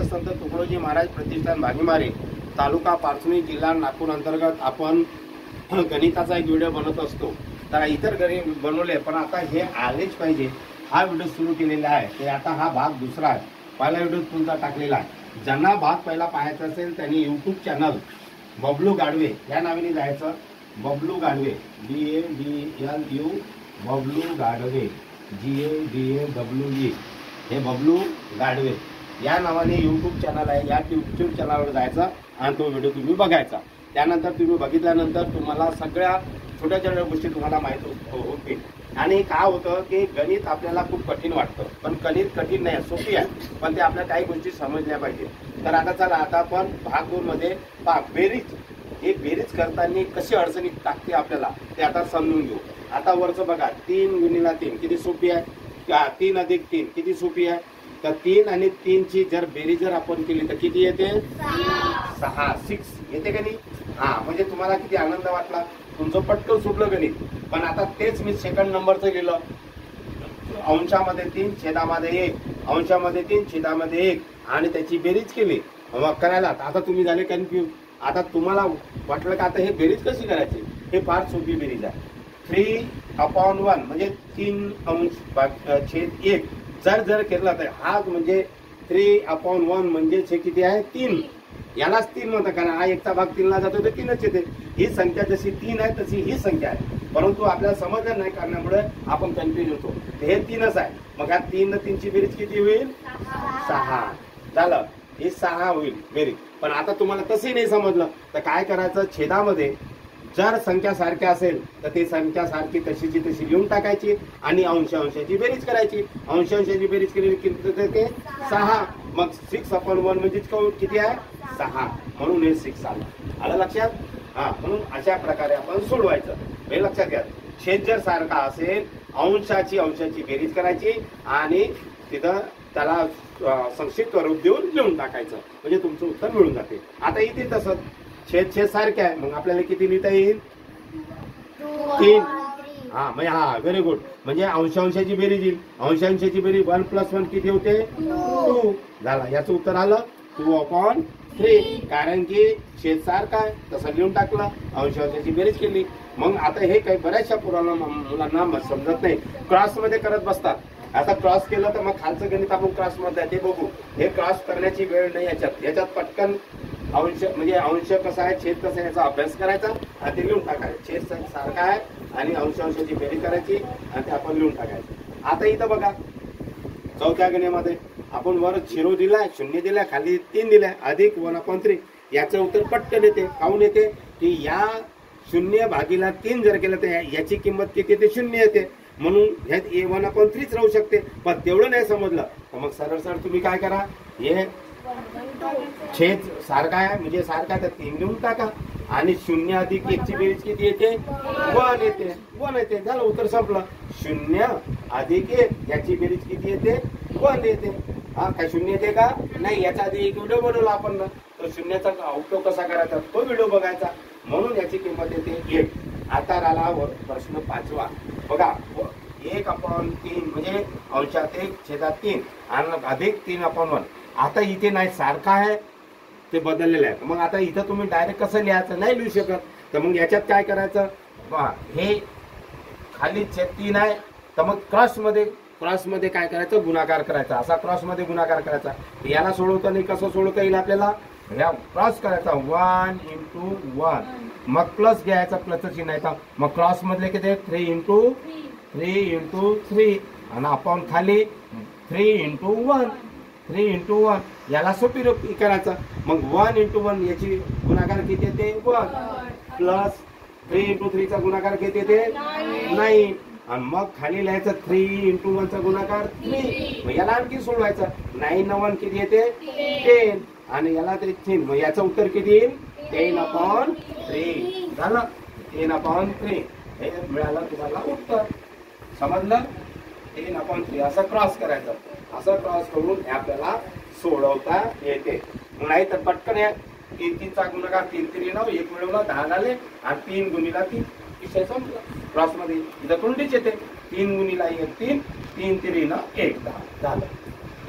संत तुकडोजी महाराज प्रतिष्ठान भागीमारे, तालुका पारसणी, जिल्हा नागपूर अंतर्गत आपण गणिताचा एक व्हिडिओ बनवत असतो. तर इतर गणित बनवले, पण आता हे आलेच पाहिजे हा व्हिडिओ सुरू केलेला आहे. ते आता हा भाग दुसरा आहे. पहिला व्हिडिओ तुमचा टाकलेला आहे. ज्यांना भाग पहिला पाहायचा असेल त्यांनी यूट्यूब चॅनल बबलू गाडवे या नावाने जायचं. बबलू गाडवे, BABLU, बबलू गाडवे, GADAWE, हे बबलू गाडवे या नावाने यूट्यूब चॅनल आहे. या यूट्यूब चॅनलवर जायचं आणि तो व्हिडिओ तुम्ही बघायचा. त्यानंतर तुम्ही बघितल्यानंतर तुम्हाला सगळ्या छोट्या छोट्या गोष्टी तुम्हाला माहीत होतील. आणि काय होतं की गणित आपल्याला खूप कठीण वाटतं, पण गणित कठीण नाही, सोपी आहे, पण ते आपल्याला काही गोष्टी समजल्या पाहिजे. तर आता चला, आता आपण भाग 2 मध्ये बेरीज, हे बेरीज करताना कशी अडचणी टाकते आपल्याला ते आता समजून घेऊ. आता वरचं बघा, 3 गुणिला 3 किती सोपी आहे, 3 अधिक 3 किती सोपी आहे. तर 3 आणि 3 ची जर बेरीज जर आपण केली तर किती येते, 6 येते का नाही. म्हणजे तुम्हाला किती आनंद वाटला, तुमचं पटकन सुटलं गणित. पण आता तेच मी सेकंड नंबरचं लिहिलं, अंशामध्ये 3 छेदामध्ये 1, अंशामध्ये 3 छेदामध्ये 1 आणि त्याची बेरीज केली मग करायला. आता तुम्ही झाले कन्फ्यूज. आता तुम्हाला वाटलं का आता हे बेरीज कशी करायची, हे फार सोपी बेरीज आहे. 3/1 म्हणजे 3 अंश छेद 1 जर केला तर हा म्हणजे 3/1 म्हणजे किती आहे, 3. यालाच 3 म्हणतात, कारण हा एकचा भाग 3 ला जातो तर 3च येते. ही संख्या जशी 3 आहे तशी ही संख्या आहे, परंतु आपल्याला समजलं नाही कारणामुळे आपण कन्फ्युज होतो. हे 3च आहे. मग ह्या 3 न 3 ची बेरीज किती होईल, 6 झालं. हे 6 होईल बेरीज. पण आता तुम्हाला तसंही नाही समजलं तर काय करायचं, छेदामध्ये जर संख्या सारख्या असेल तर ती संख्या सारखी तशीची तशी लिहून टाकायची आणि अंशाची बेरीज करायची. अंशाची बेरीज केली किती ते 6. मग 6/1 म्हणजे किती आहे, 6. म्हणून हे 6 आलं लक्षात. म्हणून अशा प्रकारे आपण सोडवायचं. हे लक्षात घ्या, छेद जर सारखा असेल अंशाची बेरीज करायची आणि तिथं त्याला संक्षिप्त रूप देऊन लिहून टाकायचं, म्हणजे तुमचं उत्तर मिळून जाते. आता इथे तसंच छेद सारखे आहे, मग आपल्याला किती लिहिता येईल, 3. म्हणजे व्हेरी गुड. म्हणजे अंशाची बेरीज येईल. अंशाची बेरीज 1 + 1 किती होते, 2 झाला. याचं उत्तर आलं 2/3. कारण की छेद सारखा आहे तसं लिहून टाकलं, अंशाची बेरीज केली. मग आता हे काही बऱ्याचशा मुलांना समजत नाही, क्रॉस मध्ये करत बसतात. आता क्रॉस केलं तर मग खालचं गणित आपण क्रॉस मध्ये ते बघू. हे क्रॉस करण्याची वेळ नाही याच्यात पटकन अंश म्हणजे अंश कसा आहे, छेद कसा आहे याचा अभ्यास करायचा आणि ते लिहून टाकायचं. छेद सारखा आहे आणि अंशाची बेरीज करायची आणि ते आपण लिहून टाकायचं. आता इथं बघा, चौथ्या गणितामध्ये आपण वर 0 दिलाय, 0 दिलाय, खाली 3 दिलाय, अधिक 1/3. याचं उत्तर पटकन येते. काहून येते की या 0/3 जर केलं तर याची किंमत किती येते, 0 येते. म्हणून ह्यात 1/3 राहू शकते. पण तेवढं नाही समजलं तर मग सरळ तुम्ही काय करा, हे छेद सारखा आहे म्हणजे सारखा तर 3 लिहून टाका आणि 0 अधिक 1 ची बेरीज किती येते, 1 येते. 1 येते, झालं, उत्तर संपलं. 0 अधिक 1 याची बेरीज किती येते, 1 येते. काय 0 येते का नाही, याचा आधी एक व्हिडिओ बनवला आपण ना, तो 0चा उपयोग कसा करायचा तो व्हिडिओ बघायचा. म्हणून याची किंमत येते 1. आता राहिला प्रश्न 5वा. बघा, 1/3 म्हणजे अंशात 1 छेदात 3 आणि अधिक 3/1. आता इथे नाही, सारखा आहे ते बदललेलं आहे. मग आता इथं तुम्ही डायरेक्ट कसं लिहायचं, नाही लिहू शकत. तर मग याच्यात काय करायचं, हे खाली छेद 3 आहे तर मग क्रॉसमध्ये काय करायचं, गुणाकार करायचा. असा क्रॉसमध्ये गुणाकार करायचा. याला सोडवता नाही, कसं सोडवता येईल आपल्याला, या क्रॉस करायचा 1 × 1, मग प्लस घ्यायचा, प्लसचं चिन्ह आहे. मग क्रॉस मधले किती 3 × 3 आणि आपण खाली 3 × 1 याला सोपी रूपी करायचं. मग 1 × 1 याची गुणाकार किती येते, 1 प्लस 3 × 3 चा गुणाकार किती येते, 9. आणि मग खाली लिहायचं 3 × 1 चा गुणाकार 3. मग याला आणखी सोडवायचं. 9 × 1 किती येते, 10 आणि याला 3. मग याचं उत्तर किती येईल, 10/3 झालं. 10/3 हे मिळालं तुम्हाला उत्तर. समजलं, 10/3 असं क्रॉस करायचं. असं क्रॉस करून आपल्याला सोडवता येते. नाही तर पटकन 3 चा गुणाकार 3 3 9 1 मिळवलं 10 झाले आणि 3 × 3 विषय संपला. क्रॉस मध्ये इथं कोणतीच येते, 3 × 1 3, 3 3 1 10 झालं.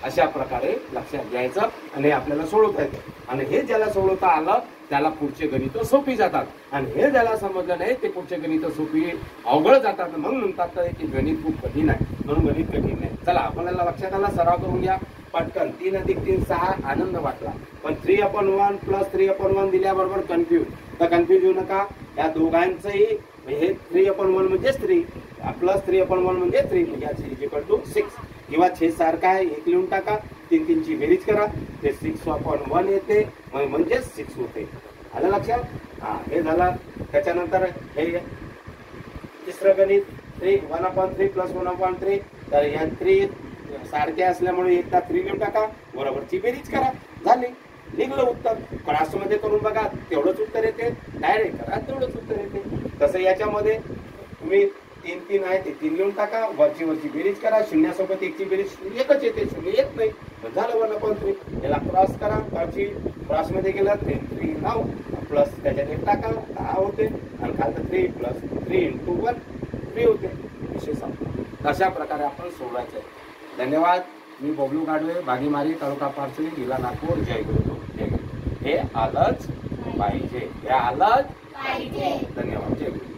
अशा प्रकारे लक्षात घ्यायचं आणि आपल्याला सोडवता येतं. आणि हे ज्याला सोडवता आलं त्याला पुढचे गणित सोपी जातात, आणि हे ज्याला समजलं नाही ते पुढचे गणित सोपी अवघड जातात. मग म्हणतात की गणित खूप कठीण आहे, म्हणून गणित कठीण नाही. चला आपल्याला लक्षात आला, सराव करून घ्या पटकन. 3 अधिक 3 6 आनंद वाटला, पण 3/1 प्लस 3/1 दिल्याबरोबर कन्फ्यूज. तर कन्फ्यूज होऊ नका, या दोघांचंही हे 3/1 म्हणजे 3 प्लस 3/1 म्हणजे 3 म्हणजे 6 किंवा 6 सारखा आहे, एक लिहून टाका. 3 3 ची बेरीज करा, ते 6/1 येते म्हणजे 6 होते. आलं लक्षात? हा, हे झालं. त्याच्यानंतर हे तिसरं गणित 1/3 प्लस 1/3. तर या 3 सारखे असल्यामुळे एकदा 3 लिहून टाका, बरोबरची बेरीज करा, झाली, निघलं उत्तर. क्लासमध्ये करून बघा, तेवढंच उत्तर येते. डायरेक्ट करा, तेवढंच उत्तर येते. तसं याच्यामध्ये तुम्ही 3 3 आहे ते 3 लिहून टाका, वरची बेरीज करा. शून्यासोबत एकची बेरीज एकच येते, शून्य येत नाही. झालं 1/3. याला क्रॉस करा, क्रॉस मध्ये गेलं 3 3 9 प्लस त्याच्यात एक टाका, 10 होते. आणि खालचं 3 प्लस 3 × 1 3 होते. विषय संपला. अशा प्रकारे आपण सोडवायचं आहे. धन्यवाद. मी बबलू गाडवे, बागीमारी, तालुका पारसोली, जिल्हा नागपूर. जय गुरु. जय गुरु. हे आलंच पाहिजे, हे आलंच पाहिजे. धन्यवाद. जय गुरु.